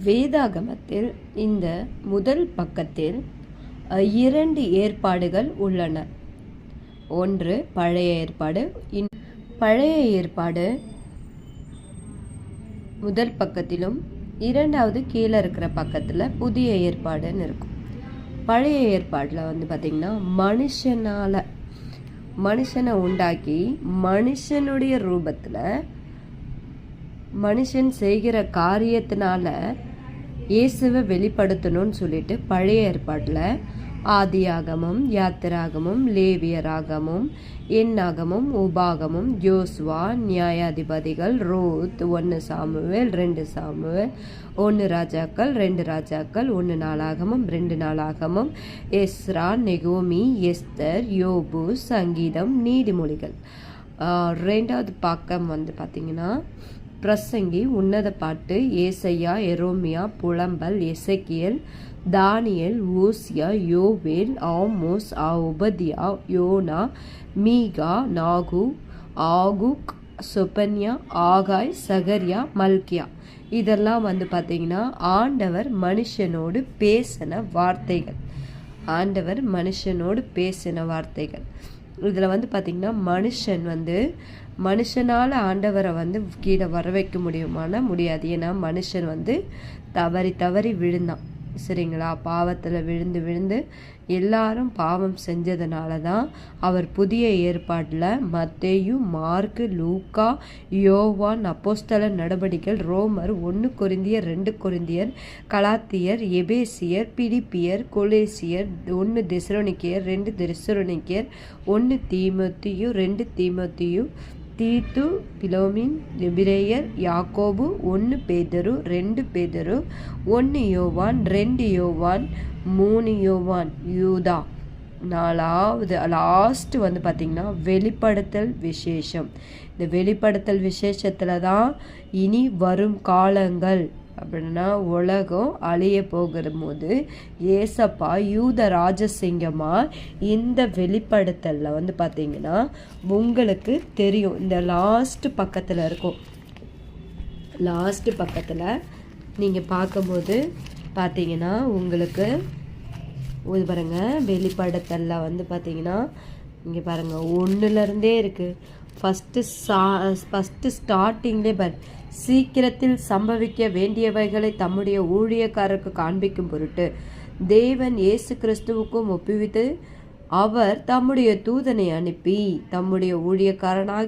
வேதாகமத்தில் இந்த முதல் பக்கத்தில் 2 ஏற்பாடுகள் உள்ளன. ஒன்று பழைய ஏற்பாடு. பழைய ஏற்பாடு முதல் பக்கத்திலும், இரண்டாவது கீழே இருக்கிற பக்கத்தில் புதிய ஏற்பாடுன்னு இருக்கும். பழைய ஏற்பாட்டில் பார்த்திங்கன்னா மனுஷனை உண்டாக்கி மனுஷனுடைய ரூபத்தில் மனுஷன் செய்கிற காரியத்தினால இயேசுவை வெளிப்படுத்தணும்னு சொல்லிட்டு பழைய ஏற்பாட்டில் ஆதியாகமும், யாத்திராகமும், லேவியராகமும், எண்ணாகமும், உபாகமும், யோசுவா, நியாயாதிபதிகள், ரூத், 1 சாமுவேல், 2 சாமுவேல், 1 ராஜாக்கள், 2 ராஜாக்கள், 1 நாளாகமும், 2 நாளாகமும், எஸ்ரா, நெகோமி, எஸ்தர், யோபு, சங்கீதம், நீதிமொழிகள். ரெண்டாவது பக்கம் பார்த்திங்கன்னா பிரசங்கி, உன்னத பாட்டு, ஏசையா, எரோமியா, புலம்பல், எசேக்கியேல், தானியேல், ஓசியா, யோவேல், ஆமோஸ், உபதியா, யோனா, மீகா, நாகு, ஆகுக், சொபன்யா, ஆகாய், சகரியா, மல்கியா. இதெல்லாம் பார்த்திங்கன்னா ஆண்டவர் மனுஷனோடு பேசின வார்த்தைகள். இதில் பார்த்திங்கன்னா மனுஷனால் ஆண்டவரை கீழே வர வைக்க முடியாது. ஏன்னா மனுஷன் தவறி விழுந்தான். சரிங்களா? பாவத்தில் விழுந்து எல்லாரும் பாவம் செஞ்சதுனால தான் அவர் புதிய ஏற்பாட்டில் மத்தேயு, மார்க்கு, லூக்கா, யோவான், அப்போஸ்தல நடபடிகள், ரோமர், 1 கொரிந்தியர், 2 கொரிந்தியர், கலாத்தியர், எபேசியர், பிலிப்பியர், கொலேசியர், 1 தெசலோனிக்கேயர், 2 தெசலோனிக்கேயர், 1 தீமோத்தேயு, 2 தீமோத்தேயு, தீத்து, பிலோமின், எபிரேயர், யாக்கோபு, 1 பேதுரு, 2 பேதுரு, 1 யோவான், 2 யோவான், 3 யோவான், யூதா. லாஸ்ட் பார்த்திங்கன்னா வெளிப்படுத்தல் விசேஷம். இந்த வெளிப்படுத்தல் விசேஷத்தில் தான் இனி வரும் காலங்கள் அப்படின்னா உலகம் அழிய போகிற போது ஏசப்பா யூத ராஜசிங்கமா இந்த வெளிப்படுத்தலில் பார்த்திங்கன்னா உங்களுக்கு தெரியும். இந்த லாஸ்ட் பக்கத்தில் இருக்கும். லாஸ்ட் பக்கத்தில் நீங்கள் பார்க்கும்போது பார்த்திங்கன்னா உங்களுக்கு பாருங்க, வெளிப்படுத்தலில் பார்த்திங்கன்னா இங்கே பாருங்கள் 1லேருந்தே இருக்குது. ஃபஸ்ட்டு ஸ்டார்டிங்லே சீக்கிரத்தில் சம்பவிக்க வேண்டியவைகளை தம்முடைய ஊழியக்காரருக்கு காண்பிக்கும் பொருட்டு தேவன் இயேசு கிறிஸ்துவுக்கும் ஒப்புவித்து அவர் தம்முடைய தூதனை அனுப்பி தம்முடைய ஊழியக்காரனாக